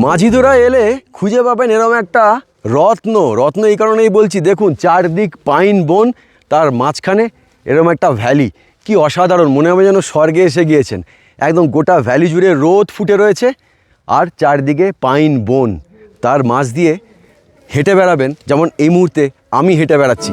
মাঝিদোরা এলে খুঁজে পাবেন এরকম একটা রত্ন এই কারণেই বলছি, দেখুন চারদিক পাইন বন, তার মাঝখানে এরকম একটা ভ্যালি, কি অসাধারণ, মনে হবে যেন স্বর্গে এসে গিয়েছেন। একদম গোটা ভ্যালি জুড়ে রোদ ফুটে রয়েছে আর চারদিকে পাইন বন, তার মাঝ দিয়ে হেঁটে বেড়াবেন, যেমন এই মুহূর্তে আমি হেঁটে বেড়াচ্ছি।